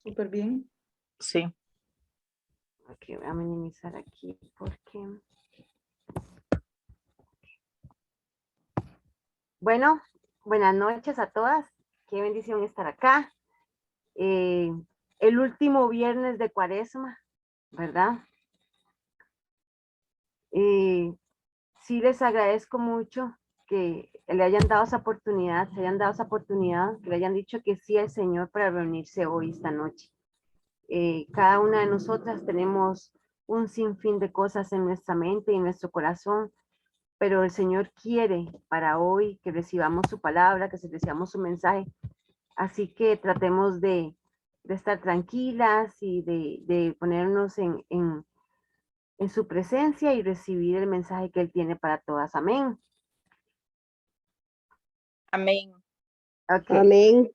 Súper bien. Sí. Ok, voy a minimizar aquí porque... Bueno, buenas noches a todas. Qué bendición estar acá. El último viernes de Cuaresma, ¿verdad? Sí les agradezco mucho que le hayan dado esa oportunidad, se hayan dado esa oportunidad, que le hayan dicho que sí al Señor para reunirse hoy, esta noche. Cada una de nosotras tenemos un sinfín de cosas en nuestra mente y en nuestro corazón, pero el Señor quiere para hoy que recibamos su palabra, que recibamos su mensaje. Así que tratemos de estar tranquilas y de ponernos en su presencia y recibir el mensaje que Él tiene para todas. Amén. Amén. Okay. Amén.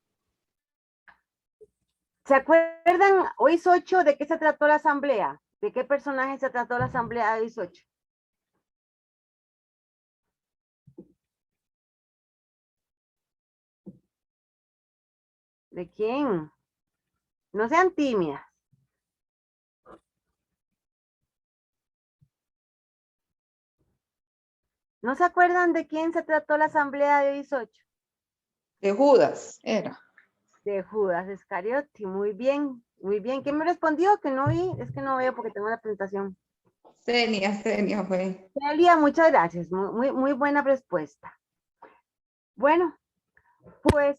¿Se acuerdan hoy es 8 de qué se trató la asamblea? ¿De qué personaje se trató la asamblea de hoy 8? ¿De quién? No sean tímidas. ¿No se acuerdan de quién se trató la asamblea de hoy 8? De Judas era. De Judas Iscariote. Muy bien, muy bien. ¿Quién me respondió? Que no vi, es que no veo porque tengo la presentación. Senia fue. Celia, muchas gracias. Muy buena respuesta. Bueno, pues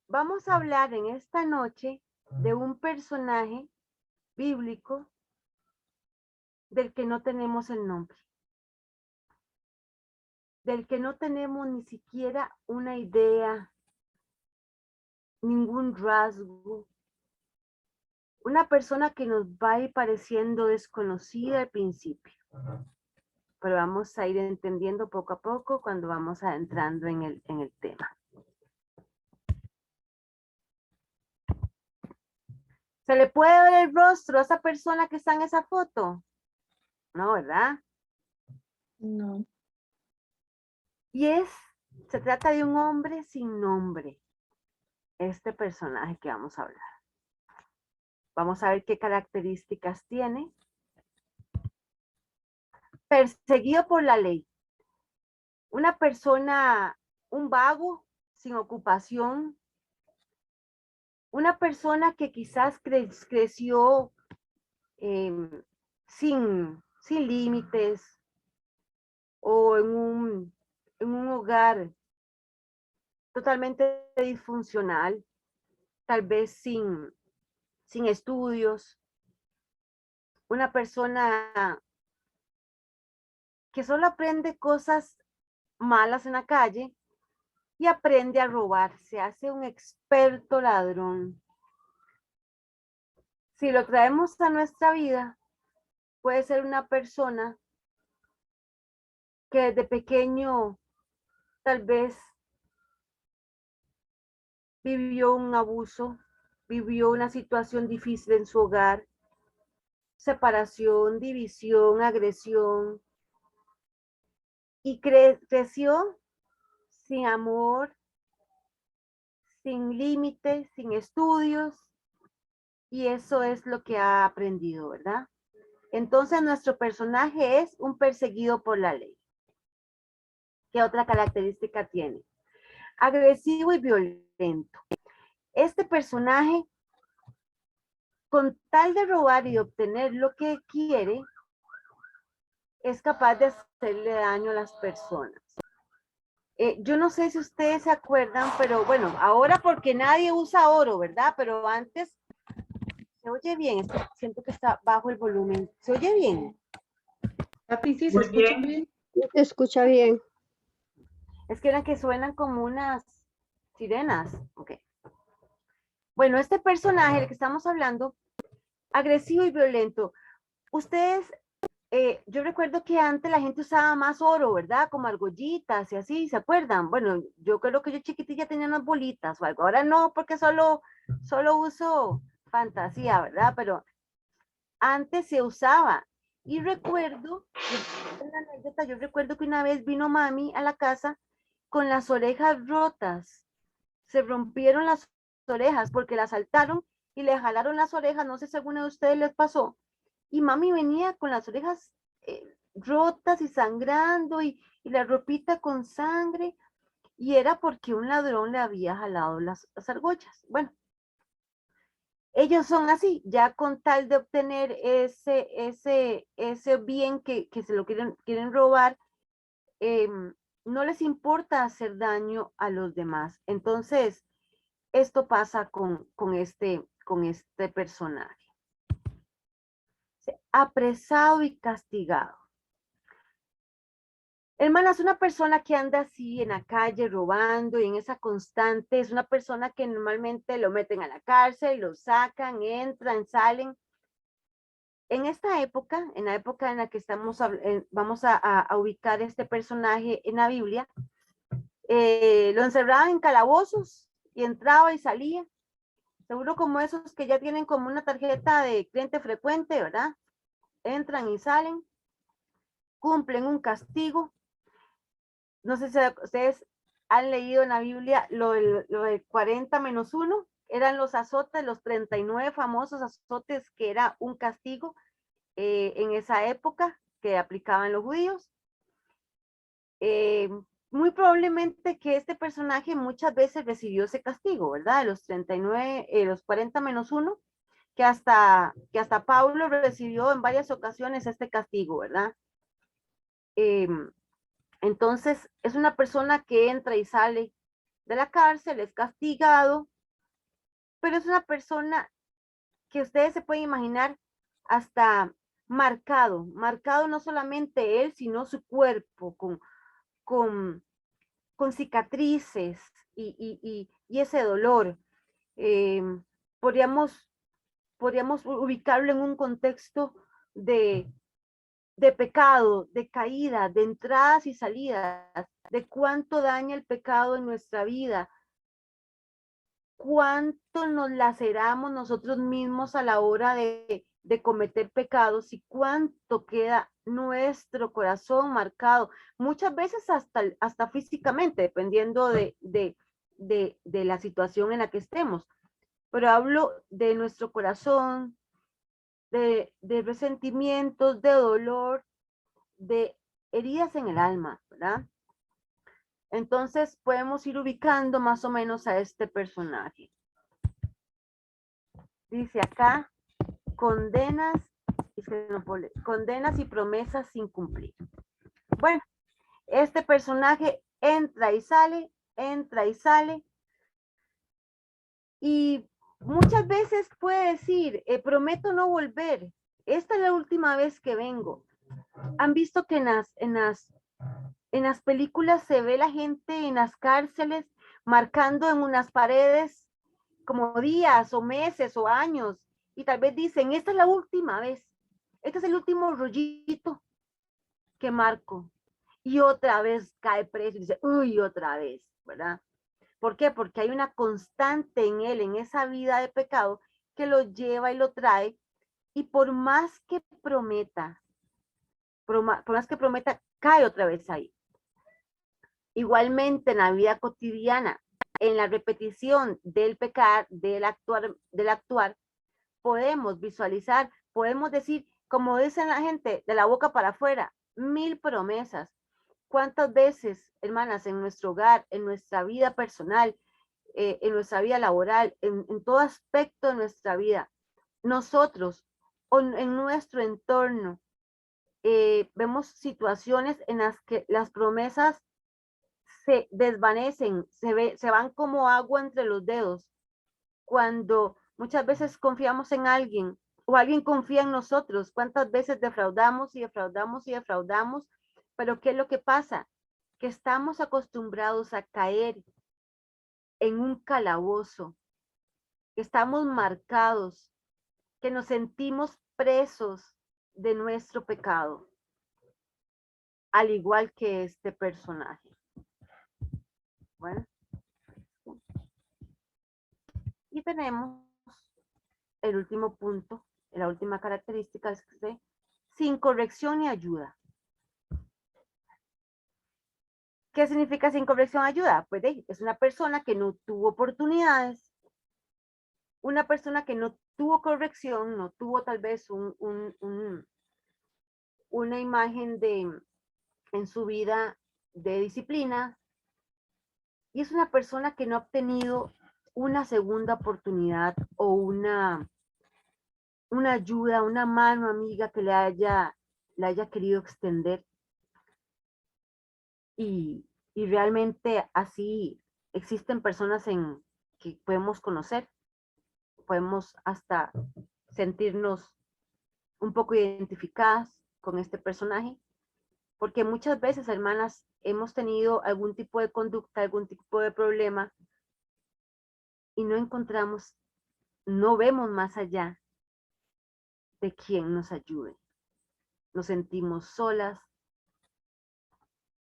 vamos a hablar en esta noche de un personaje bíblico del que no tenemos el nombre, del que no tenemos ni siquiera una idea, ningún rasgo, una persona que nos va a ir pareciendo desconocida al principio, pero vamos a ir entendiendo poco a poco cuando vamos adentrando en el tema. ¿Se le puede ver el rostro a esa persona que está en esa foto? No, ¿verdad? No. Y se trata de un hombre sin nombre, este personaje que vamos a hablar. Vamos a ver qué características tiene. Perseguido por la ley. Una persona, un vago, sin ocupación. Una persona que quizás creció sin límites o en un hogar totalmente disfuncional, tal vez sin estudios. Una persona que solo aprende cosas malas en la calle y aprende a robar, se hace un experto ladrón. Si lo traemos a nuestra vida, puede ser una persona que desde pequeño tal vez vivió un abuso, vivió una situación difícil en su hogar, separación, división, agresión, y creció sin amor, sin límites, sin estudios, y eso es lo que ha aprendido, ¿verdad? Entonces nuestro personaje es un perseguido por la ley. ¿Qué otra característica tiene? Agresivo y violento. Este personaje, con tal de robar y obtener lo que quiere, es capaz de hacerle daño a las personas. Yo no sé si ustedes se acuerdan, pero bueno, ahora porque nadie usa oro, ¿verdad? Pero antes, ¿se oye bien? Es que siento que está bajo el volumen. ¿Se oye bien? Papi, sí, se escucha bien. Se escucha bien. Es que eran que suenan como unas sirenas. Ok. Bueno, este personaje del que estamos hablando, agresivo y violento. Ustedes, yo recuerdo que antes la gente usaba más oro, ¿verdad? Como argollitas y así, ¿se acuerdan? Bueno, yo creo que yo chiquitilla tenía unas bolitas o algo. Ahora no, porque solo uso fantasía, ¿verdad? Pero antes se usaba. Y recuerdo, una anécdota, yo recuerdo que una vez vino mami a la casa con las orejas rotas. Se rompieron las orejas porque la asaltaron y le jalaron las orejas, no sé si a alguno de ustedes les pasó, y mami venía con las orejas rotas y sangrando y la ropita con sangre, y era porque un ladrón le había jalado las argollas. Bueno, ellos son así, ya con tal de obtener ese bien que se lo quieren robar, no les importa hacer daño a los demás. Entonces, esto pasa con este personaje. Apresado y castigado. Hermana, es una persona que anda así en la calle robando y en esa constante, es una persona que normalmente lo meten a la cárcel, lo sacan, entran, salen. En esta época, en la época en la que vamos a ubicar este personaje en la Biblia, lo encerraban en calabozos y entraba y salía. Seguro como esos que ya tienen como una tarjeta de cliente frecuente, ¿verdad? Entran y salen, cumplen un castigo. No sé si ustedes han leído en la Biblia lo del 40-1, eran los azotes, los 39 famosos azotes que era un castigo en esa época que aplicaban los judíos. Muy probablemente que este personaje muchas veces recibió ese castigo, ¿verdad? Los 39, los 40-1, que hasta Pablo recibió en varias ocasiones este castigo, ¿verdad? Entonces, es una persona que entra y sale de la cárcel, es castigado, pero es una persona que ustedes se pueden imaginar hasta marcado no solamente él, sino su cuerpo con, con cicatrices y ese dolor. Eh, podríamos, podríamos ubicarlo en un contexto de, de pecado, de caída, de entradas y salidas, de cuánto daña el pecado en nuestra vida, cuánto nos laceramos nosotros mismos a la hora de cometer pecados y cuánto queda nuestro corazón marcado, muchas veces hasta físicamente, dependiendo de la situación en la que estemos. Pero hablo de nuestro corazón, de resentimientos, de dolor, de heridas en el alma, ¿verdad? Entonces podemos ir ubicando más o menos a este personaje. Dice acá, condenas y promesas sin cumplir. Bueno, este personaje entra y sale, y muchas veces puede decir, prometo no volver, esta es la última vez que vengo. Han visto que en las películas se ve la gente en las cárceles marcando en unas paredes como días o meses o años, y tal vez dicen, esta es la última vez, este es el último rollito que marco, y otra vez cae preso y dice, uy, otra vez, ¿verdad? ¿Por qué? Porque hay una constante en él, en esa vida de pecado, que lo lleva y lo trae, y por más que prometa, cae otra vez ahí. Igualmente en la vida cotidiana, en la repetición del pecar, del actuar, podemos visualizar, podemos decir, como dicen la gente, de la boca para afuera, 1000 promesas. ¿Cuántas veces, hermanas, en nuestro hogar, en nuestra vida personal, en nuestra vida laboral, en todo aspecto de nuestra vida, nosotros o en nuestro entorno, vemos situaciones en las que las promesas se desvanecen, se van como agua entre los dedos, cuando muchas veces confiamos en alguien o alguien confía en nosotros. ¿Cuántas veces defraudamos y defraudamos y defraudamos? Pero ¿qué es lo que pasa? Que estamos acostumbrados a caer en un calabozo, que estamos marcados, que nos sentimos presos de nuestro pecado, al igual que este personaje. Bueno, y tenemos el último punto, la última característica es que sin corrección y ayuda. ¿Qué significa sin corrección y ayuda? Pues es una persona que no tuvo oportunidades, una persona que no tuvo corrección, no tuvo tal vez una imagen en su vida de disciplina, y es una persona que no ha obtenido una segunda oportunidad o una ayuda, una mano amiga que le haya querido extender. Y realmente así existen personas que podemos conocer, podemos hasta sentirnos un poco identificadas con este personaje, porque muchas veces, hermanas, hemos tenido algún tipo de conducta, algún tipo de problema y no encontramos, no vemos más allá de quien nos ayude. Nos sentimos solas,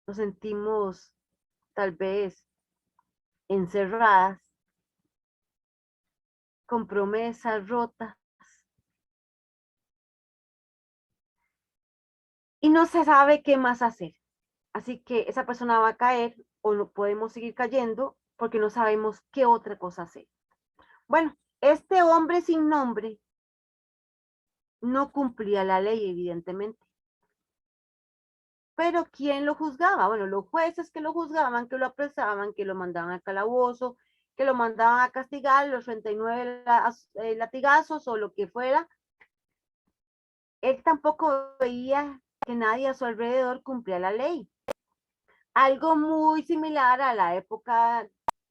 nos sentimos tal vez encerradas, con promesas rotas, y no se sabe qué más hacer. Así que esa persona va a caer o no podemos seguir cayendo porque no sabemos qué otra cosa hacer. Bueno, este hombre sin nombre no cumplía la ley, evidentemente. Pero ¿quién lo juzgaba? Bueno, los jueces que lo juzgaban, que lo apresaban, que lo mandaban al calabozo, que lo mandaban a castigar, los 39 latigazos o lo que fuera. Él tampoco veía que nadie a su alrededor cumplía la ley. Algo muy similar a la época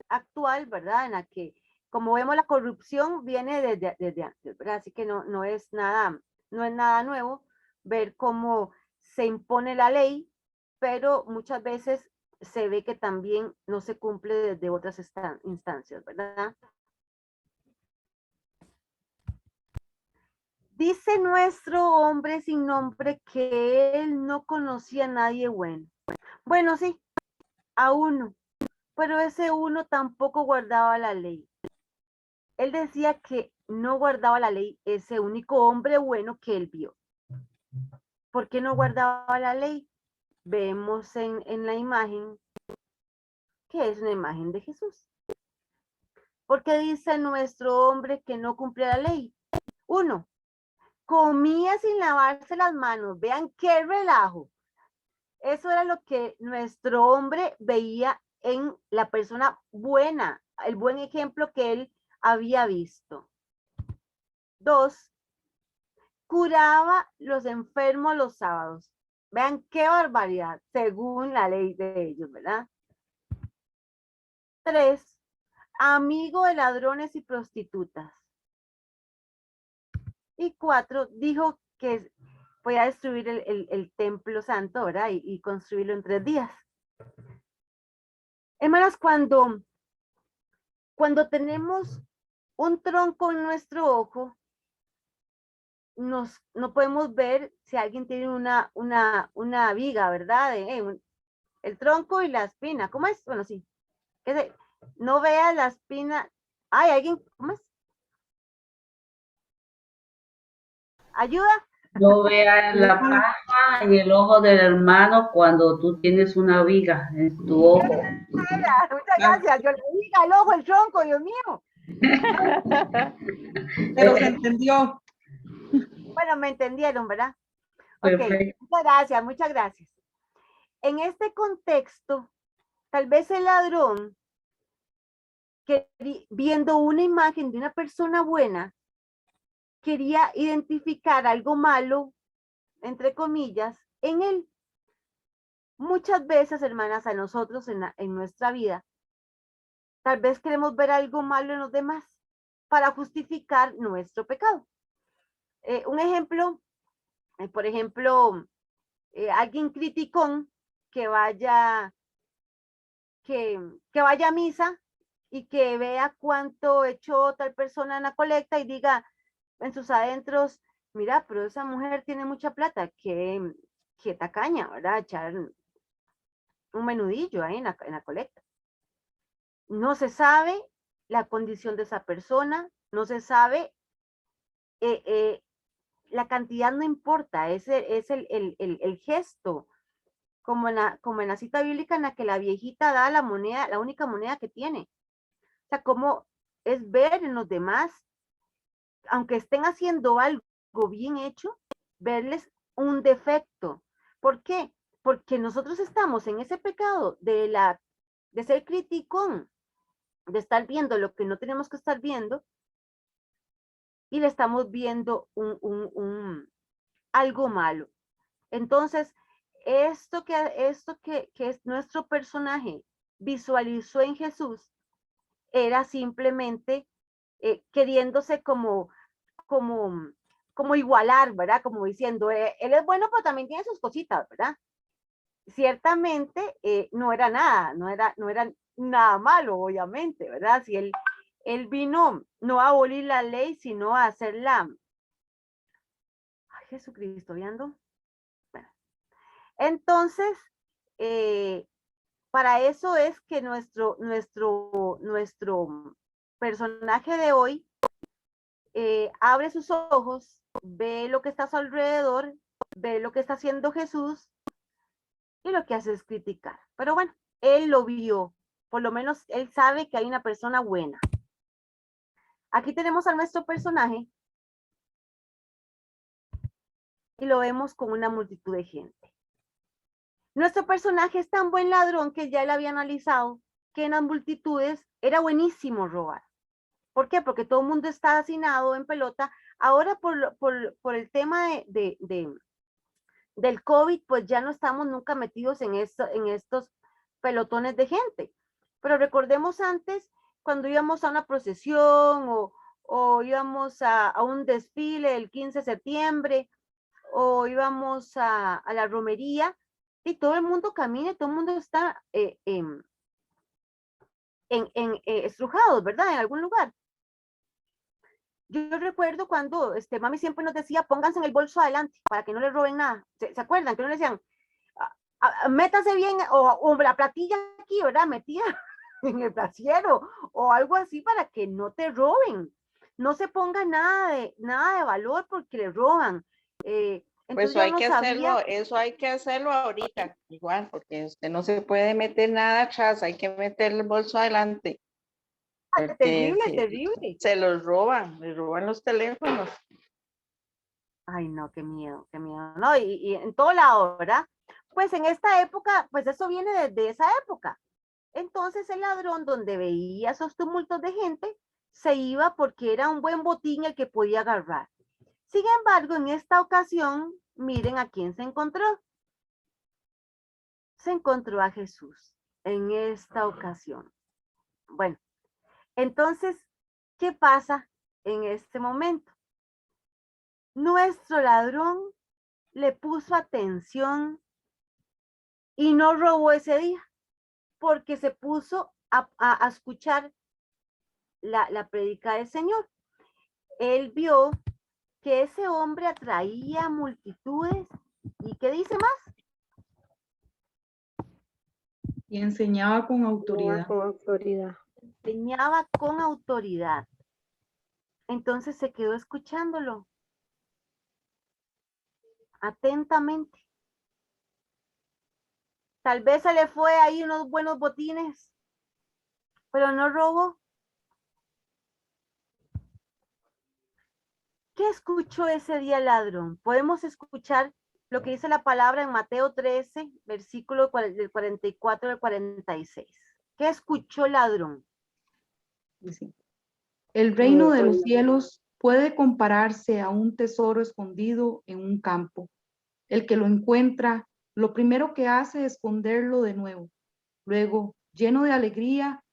actual, ¿verdad? En la que, como vemos, la corrupción viene desde antes, ¿verdad? Así que no es nada nuevo ver cómo se impone la ley, pero muchas veces se ve que también no se cumple desde otras instancias, ¿verdad? Dice nuestro hombre sin nombre que él no conocía a nadie bueno. Bueno, sí, a uno, pero ese uno tampoco guardaba la ley. Él decía que no guardaba la ley ese único hombre bueno que él vio. ¿Por qué no guardaba la ley? Vemos en la imagen que es una imagen de Jesús. ¿Por qué dice nuestro hombre que no cumplía la ley? Uno, comía sin lavarse las manos. Vean qué relajo. Eso era lo que nuestro hombre veía en la persona buena, el buen ejemplo que él había visto. Dos, curaba los enfermos los sábados. Vean qué barbaridad, según la ley de ellos, ¿verdad? Tres, amigo de ladrones y prostitutas. Y cuatro, dijo que podía destruir el templo santo, ¿verdad? Y construirlo en 3 días. Hermanas, cuando tenemos un tronco en nuestro ojo, no podemos ver si alguien tiene una viga, ¿verdad? El tronco y la espina. ¿Cómo es? Bueno, sí. No vea la espina. Ay, alguien, ¿cómo es? ¿Ayuda? No veas la palma y el ojo del hermano cuando tú tienes una viga en tu ojo. Muchas gracias. Yo le diga el ojo, el tronco, Dios mío. Pero se entendió. Bueno, me entendieron, ¿verdad? Perfecto. Ok, muchas gracias. En este contexto, tal vez el ladrón, que viendo una imagen de una persona buena, quería identificar algo malo, entre comillas, en él. Muchas veces, hermanas, a nosotros en nuestra vida, tal vez queremos ver algo malo en los demás para justificar nuestro pecado. Un ejemplo, por ejemplo, alguien criticón que vaya a misa y que vea cuánto echó tal persona en la colecta y diga en sus adentros, mira, pero esa mujer tiene mucha plata, que tacaña, ¿verdad? Echar un menudillo ahí en la colecta. No se sabe la condición de esa persona, no se sabe, la cantidad no importa, es el gesto, como en la cita bíblica en la que la viejita da la moneda, la única moneda que tiene. O sea, cómo es ver en los demás aunque estén haciendo algo bien hecho, verles un defecto. ¿Por qué? Porque nosotros estamos en ese pecado de ser criticón, de estar viendo lo que no tenemos que estar viendo, y le estamos viendo algo malo. Entonces, esto que es nuestro personaje visualizó en Jesús era simplemente queriéndose como igualar, ¿verdad? Como diciendo, él es bueno, pero también tiene sus cositas, ¿verdad? Ciertamente no era nada, no era nada malo, obviamente, ¿verdad? Si él vino no a abolir la ley, sino a hacerla. Ay, Jesucristo, ¿viendo? Bueno, entonces, para eso es que nuestro personaje de hoy abre sus ojos, ve lo que está a su alrededor, ve lo que está haciendo Jesús y lo que hace es criticar. Pero bueno, él lo vio, por lo menos él sabe que hay una persona buena. Aquí tenemos a nuestro personaje y lo vemos con una multitud de gente. Nuestro personaje es tan buen ladrón que ya él había analizado que en las multitudes era buenísimo robar. ¿Por qué? Porque todo el mundo está hacinado en pelota. Ahora por el tema del COVID, pues ya no estamos nunca metidos en estos pelotones de gente. Pero recordemos antes, cuando íbamos a una procesión o íbamos a un desfile el 15 de septiembre o íbamos a la romería y todo el mundo camina, todo el mundo está estrujados, ¿verdad? En algún lugar. Yo recuerdo cuando mami siempre nos decía, pónganse en el bolso adelante para que no les roben nada. ¿Se acuerdan? Que no le decían, métase bien, o la platilla aquí, ¿verdad? Metida en el brasiero, o algo así para que no te roben. No se ponga nada de valor porque le roban. Pues Entonces yo no sabía. eso hay que hacerlo ahorita, igual, porque usted no se puede meter nada atrás, hay que meter el bolso adelante. Porque Terrible. se los roban, les roban los teléfonos. Ay, no, qué miedo, ¿no? Y en todo lado, ¿verdad? Pues en esta época, pues eso viene desde esa época. Entonces el ladrón, donde veía esos tumultos de gente, se iba porque era un buen botín el que podía agarrar. Sin embargo, en esta ocasión, miren a quién se encontró. Se encontró a Jesús en esta ocasión. Bueno, entonces, ¿qué pasa en este momento? Nuestro ladrón le puso atención y no robó ese día porque se puso a escuchar la predica del Señor. Él vio que ese hombre atraía multitudes y ¿qué dice más? Y enseñaba con autoridad. Enseñaba con autoridad. Entonces se quedó escuchándolo atentamente. Tal vez se le fue ahí unos buenos botines, pero no robó. ¿Qué escuchó ese día el ladrón? Podemos escuchar lo que dice la palabra en Mateo 13, versículo del 44 al 46. ¿Qué escuchó el ladrón? El reino de los cielos puede compararse a un tesoro escondido en un campo. El que lo encuentra, lo primero que hace es esconderlo de nuevo. Luego, lleno de alegría,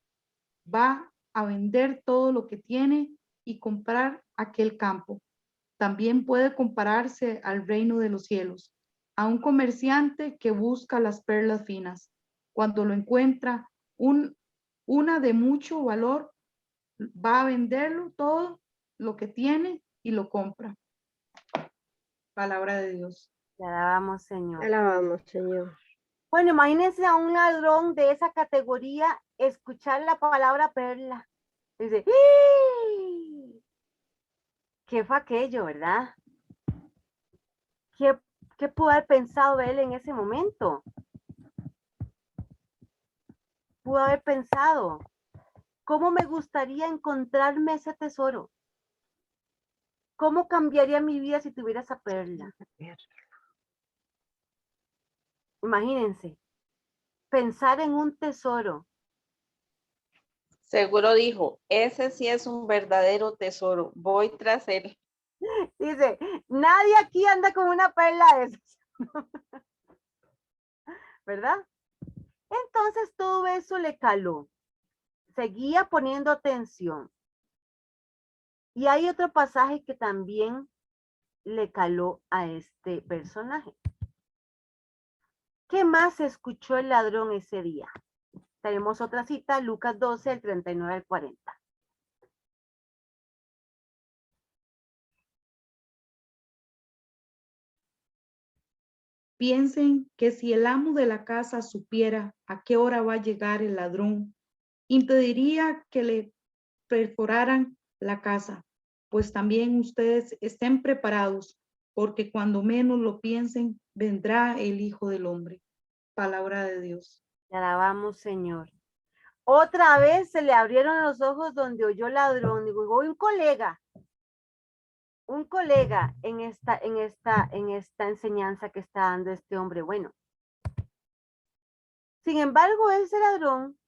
va a vender todo lo que tiene y comprar aquel campo. También puede compararse al reino de los cielos, a un comerciante que busca las perlas finas. Cuando lo encuentra, una de mucho valor, va a venderlo todo lo que tiene y lo compra. Palabra de Dios. Le alabamos, Señor. Te alabamos, Señor. Bueno, imagínense a un ladrón de esa categoría escuchar la palabra perla. Dice, ¡ih! ¿Qué fue aquello, verdad? ¿Qué pudo haber pensado él en ese momento? Pudo haber pensado, ¿cómo me gustaría encontrarme ese tesoro? ¿Cómo cambiaría mi vida si tuviera esa perla? Imagínense, pensar en un tesoro. Seguro dijo, ese sí es un verdadero tesoro, voy tras él. Dice, nadie aquí anda con una perla de esas. ¿Verdad? Entonces todo eso le caló. Seguía poniendo atención. Y hay otro pasaje que también le caló a este personaje. ¿Qué más escuchó el ladrón ese día? Tenemos otra cita, Lucas 12, el 39 al 40. Piensen que si el amo de la casa supiera a qué hora va a llegar el ladrón, impediría que le perforaran la casa, pues también ustedes estén preparados, porque cuando menos lo piensen, vendrá el Hijo del Hombre. Palabra de Dios. Te alabamos, Señor. Otra vez se le abrieron los ojos donde oyó ladrón. Digo, un colega en esta enseñanza que está dando este hombre bueno. Sin embargo, ese ladrón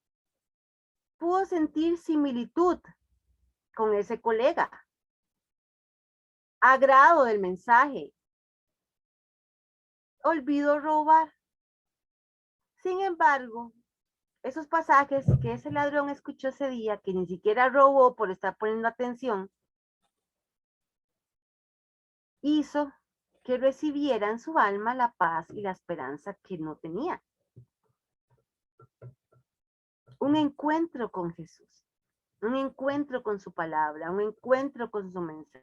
pudo sentir similitud con ese colega, agrado del mensaje, olvidó robar. Sin embargo, esos pasajes que ese ladrón escuchó ese día, que ni siquiera robó por estar poniendo atención, hizo que recibiera en su alma la paz y la esperanza que no tenía. Un encuentro con Jesús, un encuentro con su palabra, un encuentro con su mensaje.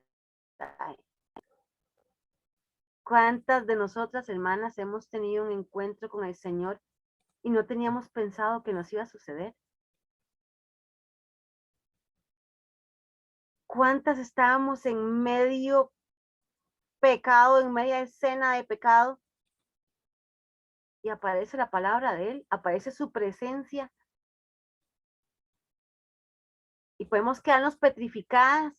¿Cuántas de nosotras, hermanas, hemos tenido un encuentro con el Señor y no teníamos pensado que nos iba a suceder? ¿Cuántas estábamos en medio pecado, en media escena de pecado? Y aparece la palabra de Él, aparece su presencia. Y podemos quedarnos petrificadas.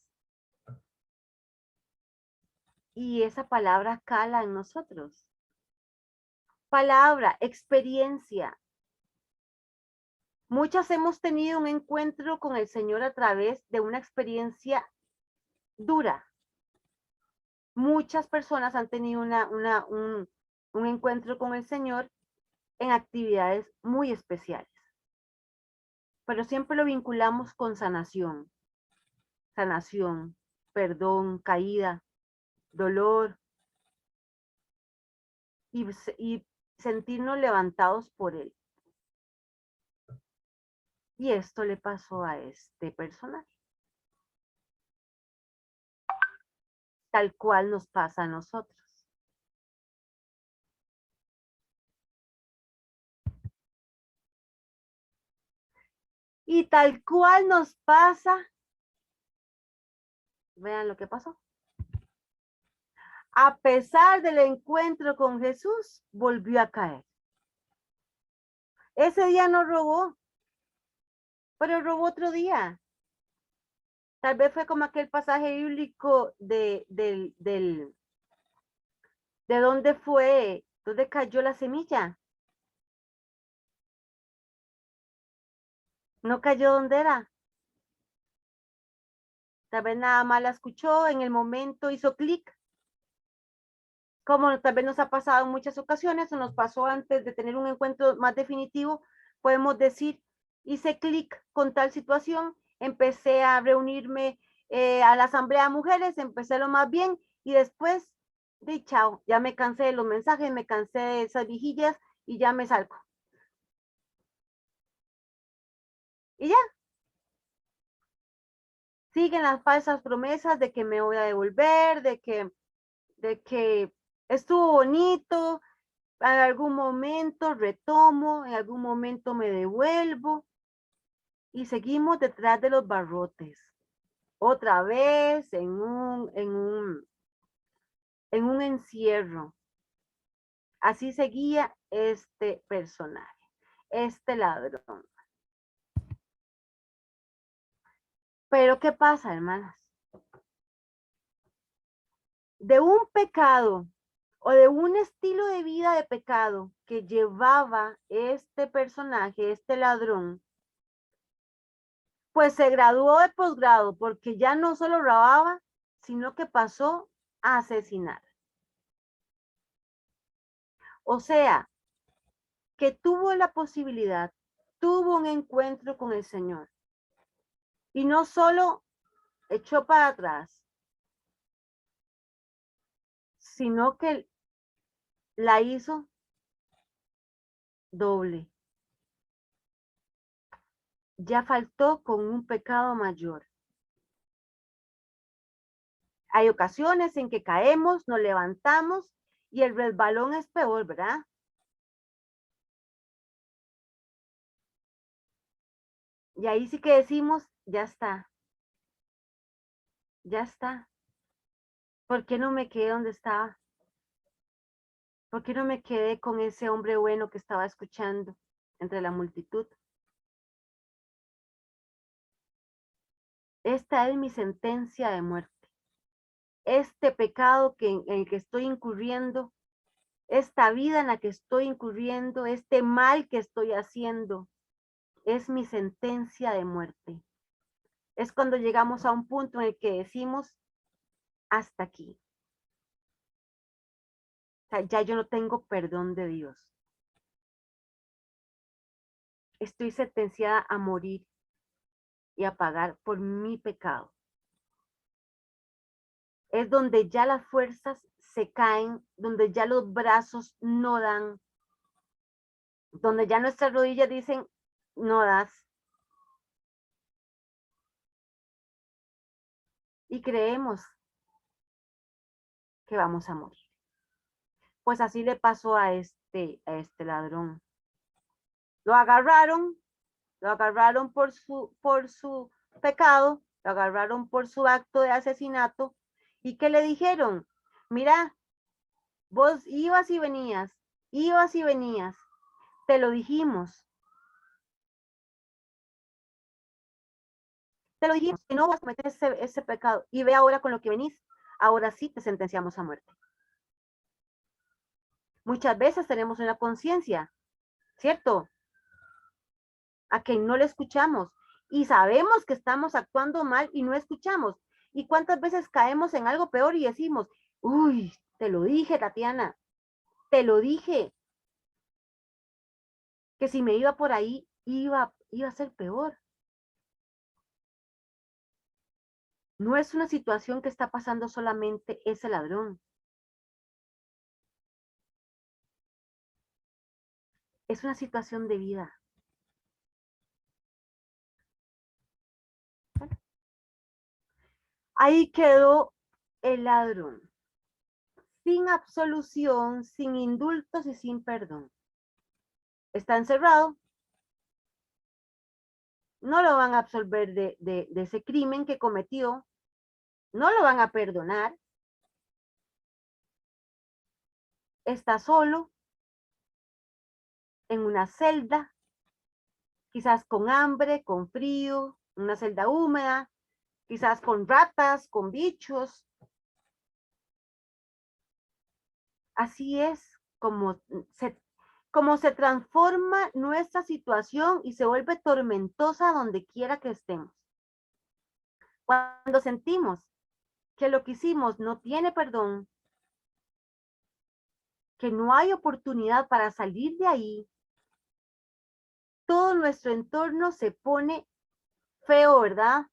Y esa palabra cala en nosotros. Palabra, experiencia. Muchas hemos tenido un encuentro con el Señor a través de una experiencia dura. Muchas personas han tenido un encuentro con el Señor en actividades muy especiales. Pero siempre lo vinculamos con sanación. Sanación, perdón, caída, dolor. Y sentirnos levantados por Él. Y esto le pasó a este personaje. Tal cual nos pasa a nosotros. Y tal cual nos pasa, vean lo que pasó. A pesar del encuentro con Jesús, volvió a caer. Ese día no robó, pero robó otro día. Tal vez fue como aquel pasaje bíblico de dónde fue, dónde cayó la semilla. No cayó donde era. Tal vez nada más la escuchó, en el momento hizo clic. Como tal vez nos ha pasado en muchas ocasiones, o nos pasó antes de tener un encuentro más definitivo, podemos decir, hice clic con tal situación, empecé a reunirme a la asamblea de mujeres, empecé lo más bien, y después, de chao, ya me cansé de los mensajes, me cansé de esas vigillas, y ya me salgo. Y ya. Siguen las falsas promesas de que me voy a devolver, de que estuvo bonito, en algún momento retomo, en algún momento me devuelvo y seguimos detrás de los barrotes. Otra vez en un encierro. Así seguía este personaje, este ladrón. Pero ¿qué pasa, hermanas? de un pecado o de un estilo de vida de pecado que llevaba este personaje, este ladrón, pues se graduó de posgrado porque ya no solo robaba, sino que pasó a asesinar. O sea, que tuvo la posibilidad, tuvo un encuentro con el Señor. Y no solo echó para atrás, sino que la hizo doble. Ya faltó con un pecado mayor. Hay ocasiones en que caemos, nos levantamos y el resbalón es peor, ¿verdad? Y ahí sí que decimos, ya está, ya está. ¿Por qué no me quedé donde estaba? ¿Por qué no me quedé con ese hombre bueno que estaba escuchando entre la multitud? Esta es mi sentencia de muerte. Este pecado en el que estoy incurriendo, esta vida en la que estoy incurriendo, este mal que estoy haciendo, es mi sentencia de muerte. Es cuando llegamos a un punto en el que decimos, hasta aquí. O sea, ya yo no tengo perdón de Dios. Estoy sentenciada a morir y a pagar por mi pecado. Es donde ya las fuerzas se caen, donde ya los brazos no dan, donde ya nuestras rodillas dicen, no das. Y creemos que vamos a morir. Pues así le pasó a este ladrón. Lo agarraron por su pecado, lo agarraron por su acto de asesinato. ¿Y qué le dijeron? Mira, vos ibas y venías, te lo dijimos. Te lo dijimos, que no vas a cometer ese pecado. Y ve ahora con lo que venís, ahora sí te sentenciamos a muerte. Muchas veces tenemos una conciencia, ¿cierto? A quien no le escuchamos y sabemos que estamos actuando mal y no escuchamos. ¿Y cuántas veces caemos en algo peor y decimos, uy, te lo dije, Tatiana, te lo dije, que si me iba por ahí iba a ser peor? No es una situación que está pasando solamente ese ladrón. Es una situación de vida. Ahí quedó el ladrón, sin absolución, sin indultos y sin perdón. Está encerrado, no lo van a absolver de ese crimen que cometió, no lo van a perdonar, está solo en una celda, quizás con hambre, con frío, una celda húmeda, quizás con ratas, con bichos. Así es como se transforma nuestra situación y se vuelve tormentosa donde quiera que estemos. Cuando sentimos que lo que hicimos no tiene perdón, que no hay oportunidad para salir de ahí, todo nuestro entorno se pone feo, ¿verdad?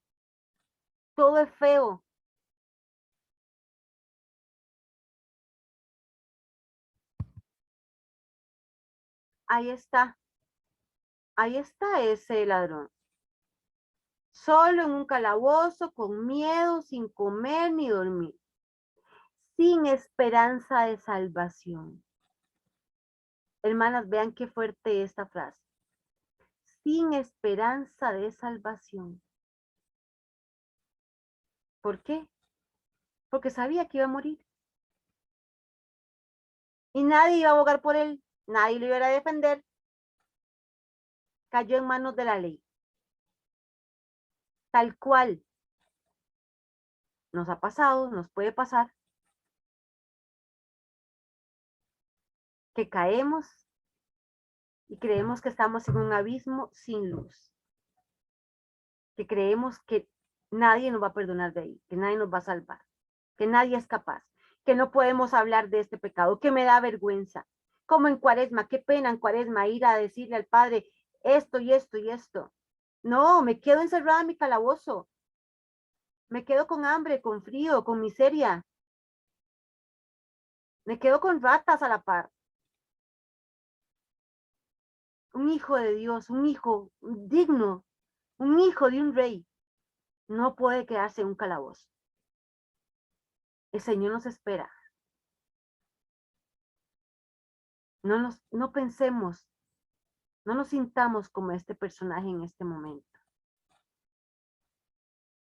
Todo es feo. Ahí está ese ladrón. Solo en un calabozo, con miedo, sin comer ni dormir, sin esperanza de salvación. Hermanas, vean qué fuerte esta frase. Sin esperanza de salvación. ¿Por qué? Porque sabía que iba a morir. Y nadie iba a abogar por él, nadie lo iba a defender. Cayó en manos de la ley. Tal cual nos ha pasado, nos puede pasar, que caemos y creemos que estamos en un abismo sin luz, que creemos que nadie nos va a perdonar de ahí, que nadie nos va a salvar, que nadie es capaz, que no podemos hablar de este pecado, que me da vergüenza. Como en Cuaresma, qué pena en Cuaresma ir a decirle al Padre esto y esto y esto. No, me quedo encerrada en mi calabozo. Me quedo con hambre, con frío, con miseria. Me quedo con ratas a la par. Un hijo de Dios, un hijo digno, un hijo de un rey, no puede quedarse en un calabozo. El Señor nos espera. No pensemos, no nos sintamos como este personaje en este momento,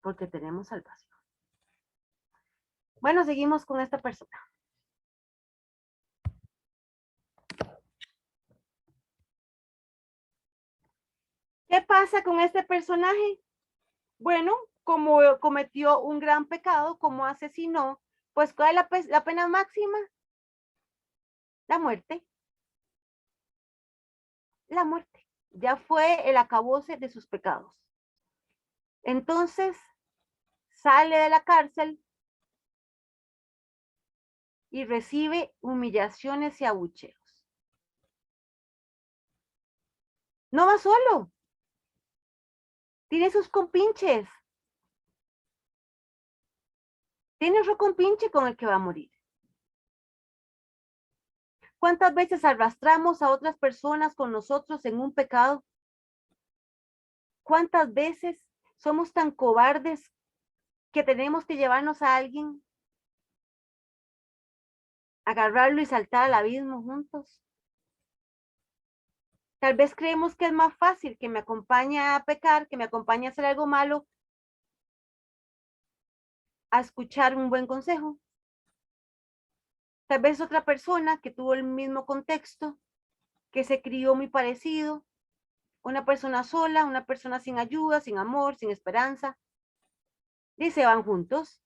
porque tenemos salvación. Bueno, seguimos con esta persona. ¿Qué pasa con este personaje? Bueno, como cometió un gran pecado, como asesinó, pues ¿cuál es la pena máxima? La muerte. La muerte. Ya fue el acabose de sus pecados. Entonces, sale de la cárcel y recibe humillaciones y abucheos. No va solo. Tiene sus compinches. Tiene otro compinche con el que va a morir. ¿Cuántas veces arrastramos a otras personas con nosotros en un pecado? ¿Cuántas veces somos tan cobardes que tenemos que llevarnos a alguien, agarrarlo y saltar al abismo juntos? Tal vez creemos que es más fácil que me acompañe a pecar, que me acompañe a hacer algo malo, a escuchar un buen consejo. Tal vez otra persona que tuvo el mismo contexto, que se crió muy parecido, una persona sola, una persona sin ayuda, sin amor, sin esperanza, y se van juntos.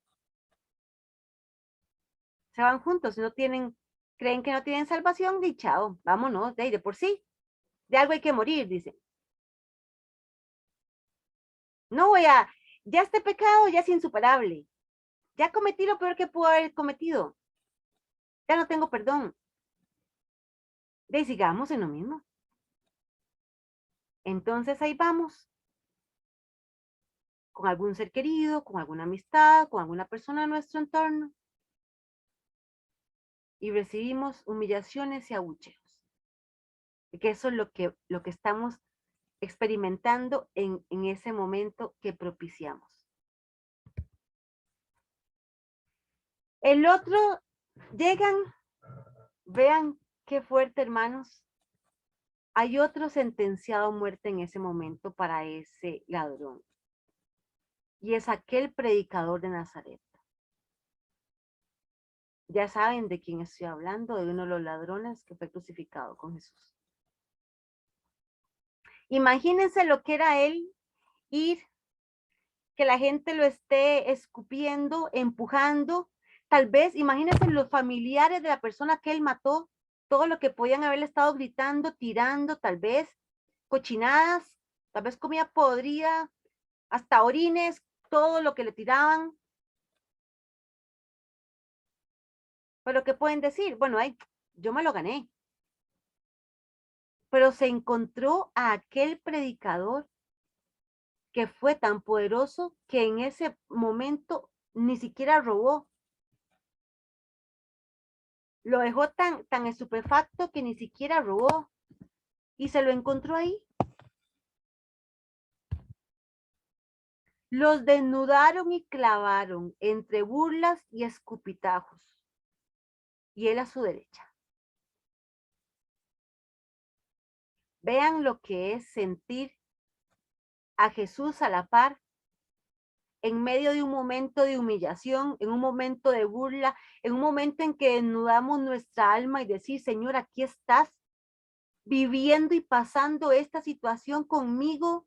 Se van juntos, no tienen, creen que no tienen salvación, y chao, vámonos, de por sí, de algo hay que morir, dicen. No voy a, ya este pecado ya es insuperable, ya cometí lo peor que pudo haber cometido, ya no tengo perdón. De sigamos en lo mismo. Entonces ahí vamos, con algún ser querido, con alguna amistad, con alguna persona de nuestro entorno, y recibimos humillaciones y abucheos. Que eso es lo que estamos experimentando en ese momento que propiciamos. El otro, llegan, vean qué fuerte, hermanos. Hay otro sentenciado a muerte en ese momento para ese ladrón. Y es aquel predicador de Nazaret. Ya saben de quién estoy hablando, de uno de los ladrones que fue crucificado con Jesús. Imagínense lo que era él ir, que la gente lo esté escupiendo, empujando. Tal vez, imagínense los familiares de la persona que él mató, todo lo que podían haberle estado gritando, tirando, tal vez cochinadas, tal vez comida podrida, hasta orines, todo lo que le tiraban. Pero ¿qué pueden decir? Bueno, ay, yo me lo gané. Pero se encontró a aquel predicador que fue tan poderoso que en ese momento ni siquiera robó. Lo dejó tan estupefacto que ni siquiera robó y se lo encontró ahí. Los desnudaron y clavaron entre burlas y escupitajos, y él a su derecha. Vean lo que es sentir a Jesús a la par en medio de un momento de humillación, en un momento de burla, en un momento en que desnudamos nuestra alma y decir, Señor, aquí estás viviendo y pasando esta situación conmigo.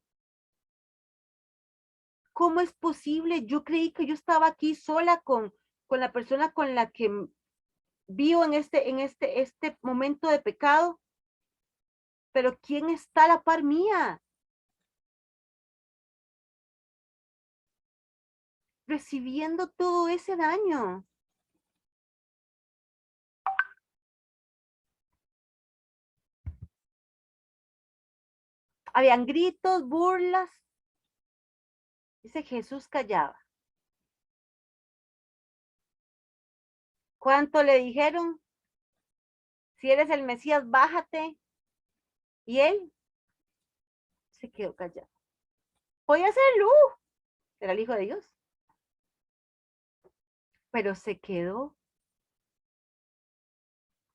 ¿Cómo es posible? Yo creí que yo estaba aquí sola con la persona con la que vivo en este momento de pecado, pero ¿quién está a la par mía? Recibiendo todo ese daño. Habían gritos, burlas. Dice Jesús callaba. ¿Cuánto le dijeron? Si eres el Mesías, bájate. Y él se quedó callado. Voy a hacer luz. Era el Hijo de Dios. Pero se quedó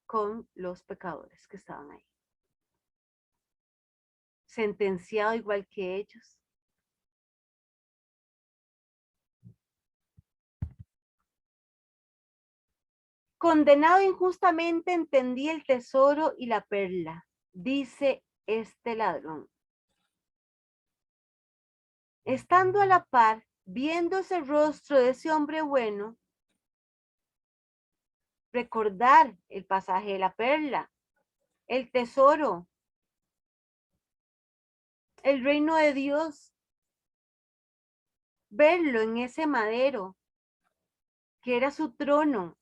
con los pecadores que estaban ahí. Sentenciado igual que ellos. Condenado injustamente, entendí el tesoro y la perla, dice este ladrón. Estando a la par, viendo ese rostro de ese hombre bueno, recordar el pasaje de la perla, el tesoro, el reino de Dios, verlo en ese madero, que era su trono,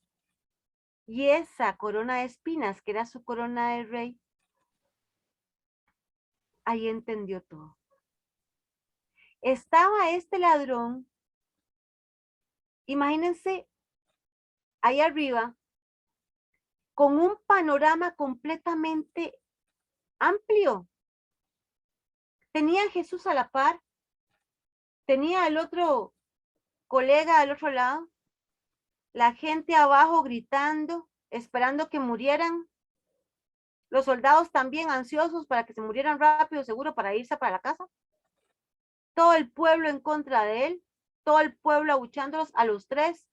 y esa corona de espinas, que era su corona de rey, ahí entendió todo. Estaba este ladrón, imagínense, ahí arriba, con un panorama completamente amplio. Tenía a Jesús a la par, tenía al otro colega al otro lado, la gente abajo gritando, esperando que murieran, los soldados también ansiosos para que se murieran rápido, seguro, para irse para la casa. Todo el pueblo en contra de él, todo el pueblo abuchándolos a los tres.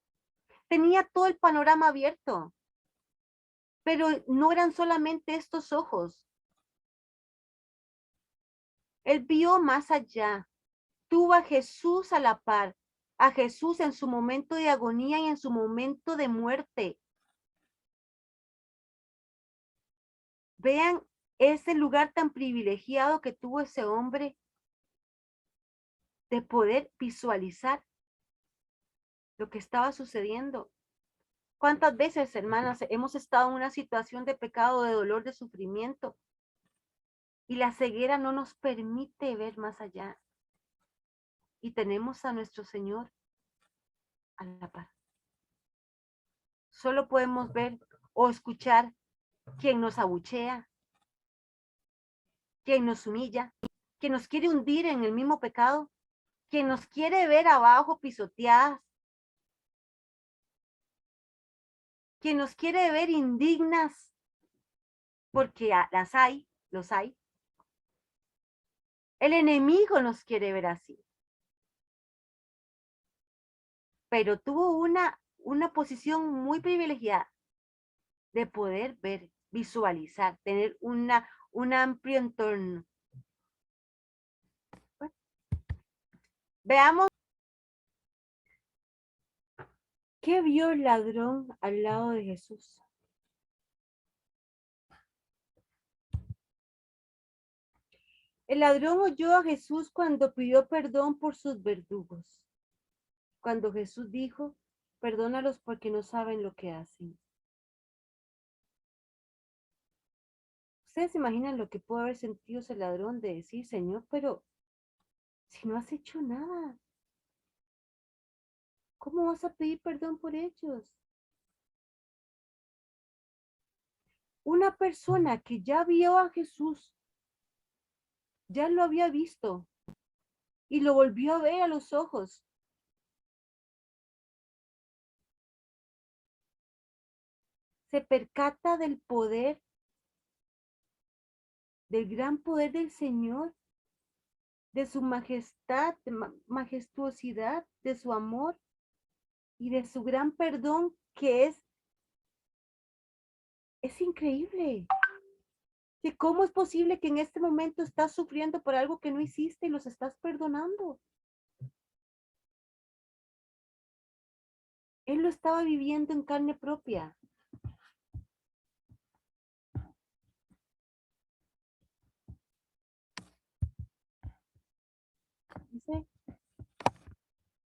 Tenía todo el panorama abierto, pero no eran solamente estos ojos. Él vio más allá, tuvo a Jesús a la par, a Jesús en su momento de agonía y en su momento de muerte. Vean ese lugar tan privilegiado que tuvo ese hombre de poder visualizar lo que estaba sucediendo. ¿Cuántas veces, hermanas, hemos estado en una situación de pecado, de dolor, de sufrimiento? Y la ceguera no nos permite ver más allá. Y tenemos a nuestro Señor a la par. Solo podemos ver o escuchar quien nos abuchea, quien nos humilla, quien nos quiere hundir en el mismo pecado, quien nos quiere ver abajo pisoteadas, quien nos quiere ver indignas, porque las hay, los hay. El enemigo nos quiere ver así. Pero tuvo una posición muy privilegiada de poder ver, visualizar, tener un amplio entorno. Bueno, veamos qué vio el ladrón al lado de Jesús. El ladrón oyó a Jesús cuando pidió perdón por sus verdugos. Cuando Jesús dijo, perdónalos porque no saben lo que hacen. ¿Ustedes se imaginan lo que pudo haber sentido ese ladrón de decir, Señor, pero si no has hecho nada, ¿cómo vas a pedir perdón por ellos? Una persona que ya vio a Jesús, ya lo había visto y lo volvió a ver a los ojos. Se percata del poder, del gran poder del Señor, de su majestad, de majestuosidad, de su amor y de su gran perdón que es increíble. Que cómo es posible que en este momento estás sufriendo por algo que no hiciste y los estás perdonando. Él lo estaba viviendo en carne propia.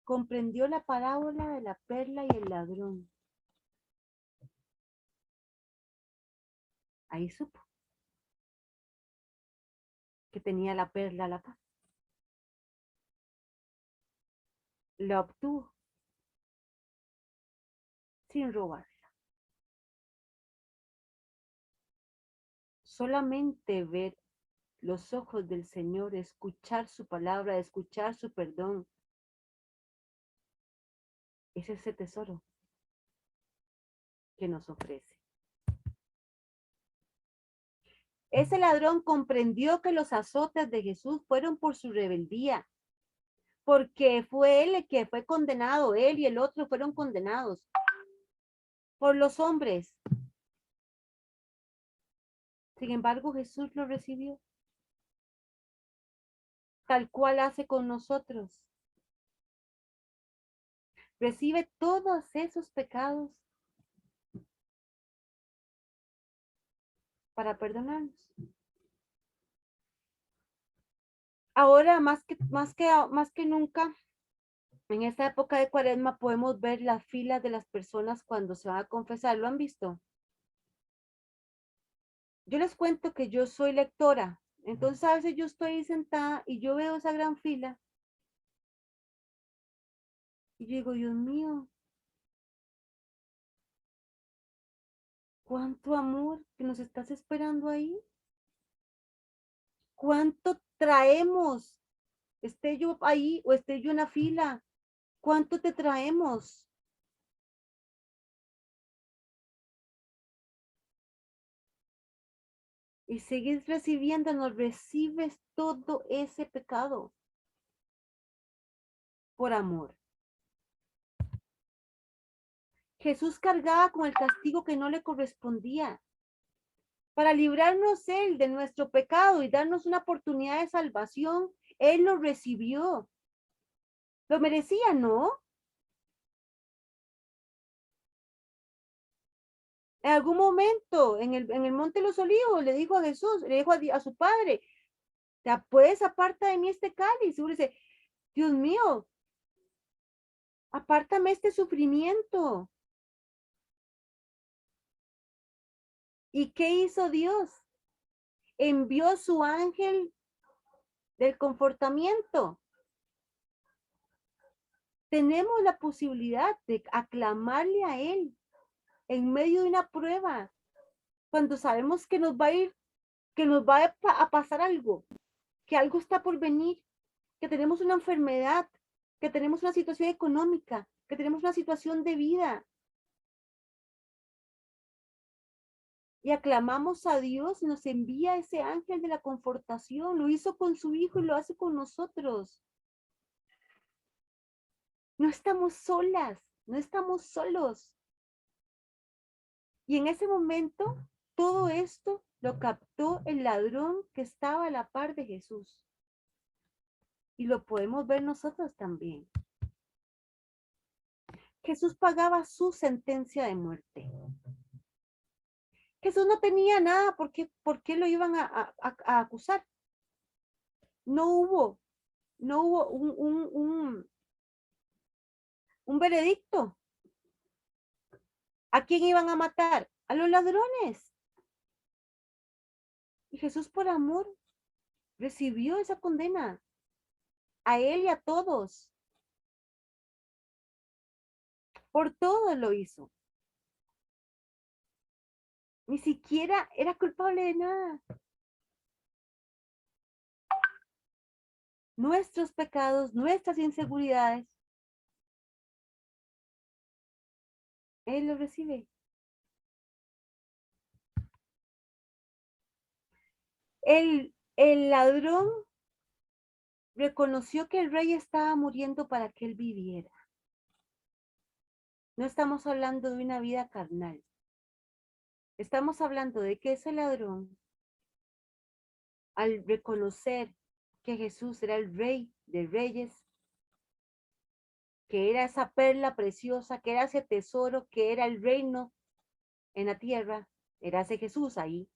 comprendió la parábola de la perla y el ladrón. Ahí supo que tenía la perla, la paz. La obtuvo sin robarla. Solamente ver los ojos del Señor, escuchar su palabra, escuchar su perdón, es ese tesoro que nos ofrece. Ese ladrón comprendió que los azotes de Jesús fueron por su rebeldía, porque fue él el que fue condenado, él y el otro fueron condenados por los hombres. Sin embargo, Jesús lo recibió, tal cual hace con nosotros. Recibe todos esos pecados para perdonarnos. Ahora, más que nunca, en esta época de Cuaresma podemos ver las filas de las personas cuando se van a confesar. ¿Lo han visto? Yo les cuento que yo soy lectora, entonces a veces yo estoy sentada y yo veo esa gran fila y yo digo, Dios mío, cuánto amor que nos estás esperando ahí. ¿Cuánto traemos? Esté yo ahí o esté yo en la fila. ¿Cuánto te traemos? Y sigues recibiéndonos, recibes todo ese pecado por amor. Jesús cargaba con el castigo que no le correspondía para librarnos él de nuestro pecado y darnos una oportunidad de salvación. Él lo recibió. Lo merecía, ¿no? En algún momento, en el Monte de los Olivos, le dijo a Jesús, le dijo a su padre, pues aparta de mí este cáliz. Y uno dice, Dios mío, apártame este sufrimiento. ¿Y qué hizo Dios? Envió su ángel del confortamiento. Tenemos la posibilidad de aclamarle a él en medio de una prueba, cuando sabemos que nos va a ir, que nos va a pasar algo, que algo está por venir, que tenemos una enfermedad, que tenemos una situación económica, que tenemos una situación de vida. Y aclamamos a Dios, nos envía ese ángel de la confortación, lo hizo con su hijo y lo hace con nosotros. No estamos solas, no estamos solos. Y en ese momento, todo esto lo captó el ladrón que estaba a la par de Jesús. Y lo podemos ver nosotros también. Jesús pagaba su sentencia de muerte. Jesús no tenía nada por qué lo iban a acusar. No hubo un veredicto. ¿A quién iban a matar? A los ladrones. Y Jesús por amor recibió esa condena. A él y a todos. Por todo lo hizo. Ni siquiera era culpable de nada. Nuestros pecados, nuestras inseguridades, Él lo recibe. El ladrón reconoció que el rey estaba muriendo para que él viviera. No estamos hablando de una vida carnal. Estamos hablando de que ese ladrón, al reconocer que Jesús era el rey de reyes, que era esa perla preciosa, que era ese tesoro, que era el reino en la tierra, era ese Jesús ahí,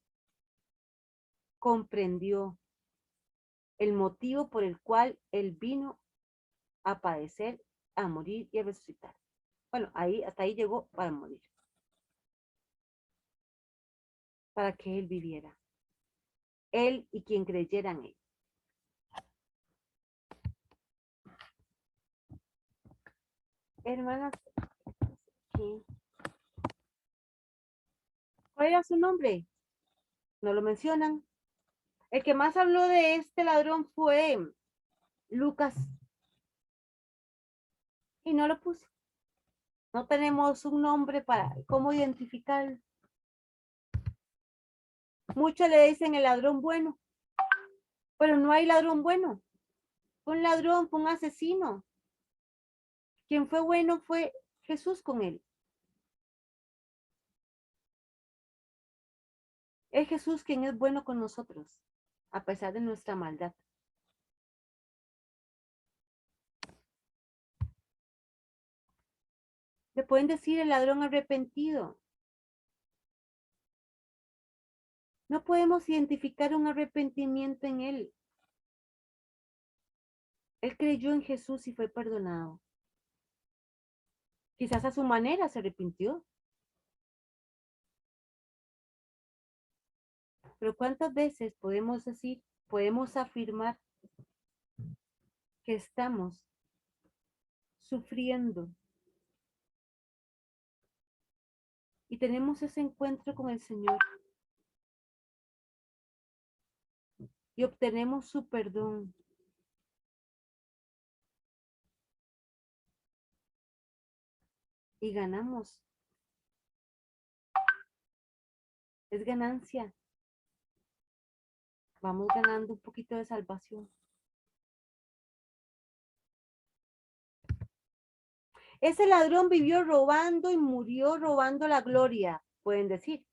comprendió el motivo por el cual él vino a padecer, a morir y a resucitar. Bueno, hasta ahí llegó para morir. Para que Él viviera. Él y quien creyera en Él. Hermanas, ¿sí? ¿Cuál era su nombre? No lo mencionan. El que más habló de este ladrón fue Lucas. Y no lo puse. No tenemos un nombre para cómo identificarlo. Muchos le dicen el ladrón bueno, pero no hay ladrón bueno. Fue un ladrón, fue un asesino. Quien fue bueno fue Jesús con él. Es Jesús quien es bueno con nosotros, a pesar de nuestra maldad. Le pueden decir el ladrón arrepentido. No podemos identificar un arrepentimiento en él. Él creyó en Jesús y fue perdonado. Quizás a su manera se arrepintió. Pero ¿cuántas veces podemos decir, podemos afirmar que estamos sufriendo y tenemos ese encuentro con el Señor y obtenemos su perdón? Y ganamos. Es ganancia. Vamos ganando un poquito de salvación. Ese ladrón vivió robando y murió robando la gloria, pueden decir.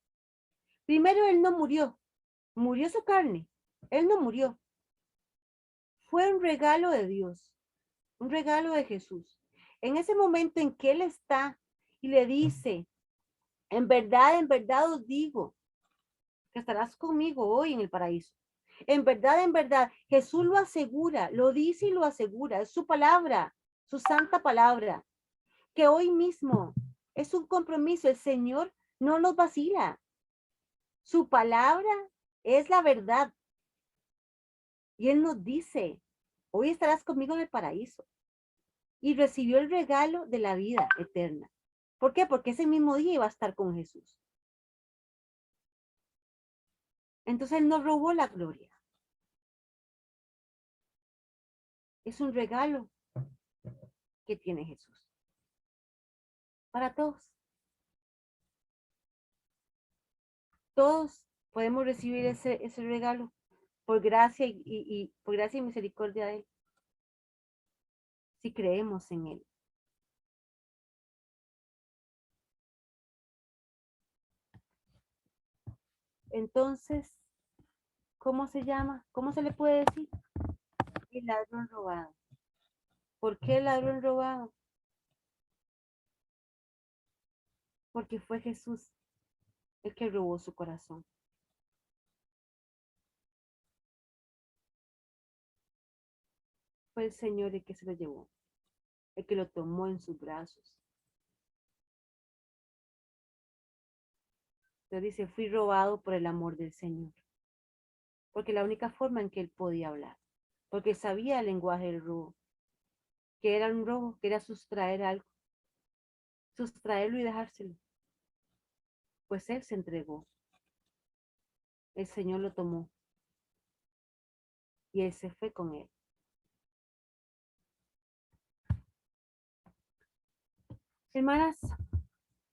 Primero, él no murió. Murió su carne. Él no murió. Fue un regalo de Dios. Un regalo de Jesús. En ese momento en que él está y le dice, en verdad os digo que estarás conmigo hoy en el paraíso. En verdad, Jesús lo asegura, lo dice y lo asegura. Es su palabra, su santa palabra. Que hoy mismo es un compromiso. El Señor no nos vacila. Su palabra es la verdad. Y Él nos dice, hoy estarás conmigo en el paraíso. Y recibió el regalo de la vida eterna. ¿Por qué? Porque ese mismo día iba a estar con Jesús. Entonces Él nos robó la gloria. Es un regalo que tiene Jesús. Para todos. Todos podemos recibir ese regalo por gracia y por gracia y misericordia de Él. Si creemos en Él. Entonces, ¿cómo se llama? ¿Cómo se le puede decir? El ladrón robado. ¿Por qué el ladrón robado? Porque fue Jesús el que robó su corazón. Fue el Señor el que se lo llevó, el que lo tomó en sus brazos. Entonces dice, fui robado por el amor del Señor. Porque la única forma en que él podía hablar. Porque sabía el lenguaje del robo. Que era un robo, que era sustraer algo. Sustraerlo y dejárselo. Pues él se entregó. El Señor lo tomó. Y él se fue con él. Hermanas,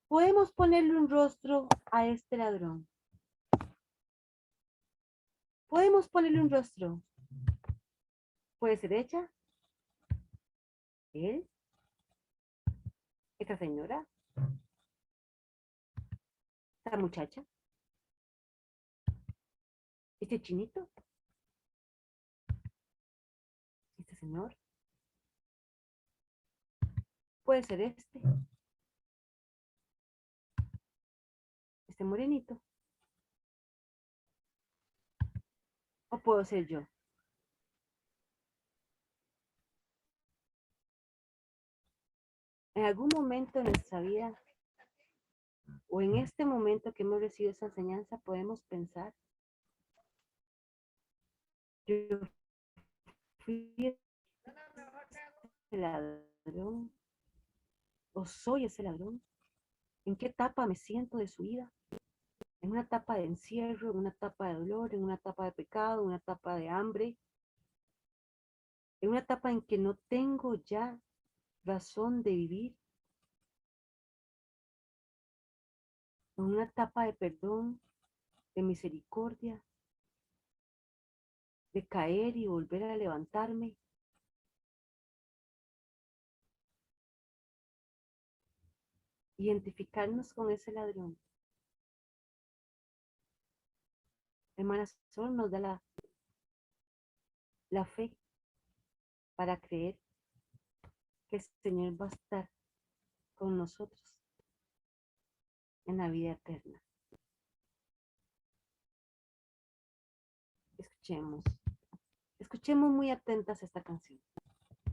podemos ponerle un rostro a este ladrón. Podemos ponerle un rostro. Puede ser ella, él, esta señora, esta muchacha, este chinito, este señor. Puede ser este morenito. O puedo ser yo. En algún momento de nuestra vida o en este momento que hemos recibido esa enseñanza podemos pensar, yo fui ese ladrón o soy ese ladrón. ¿En qué etapa me siento de su vida? ¿En una etapa de encierro, en una etapa de dolor, en una etapa de pecado, en una etapa de hambre? ¿En una etapa en que no tengo ya razón de vivir? ¿En una etapa de perdón, de misericordia, de caer y volver a levantarme? Identificarnos con ese ladrón. Hermana, solo nos da la fe para creer que el Señor va a estar con nosotros en la vida eterna. Escuchemos muy atentas esta canción.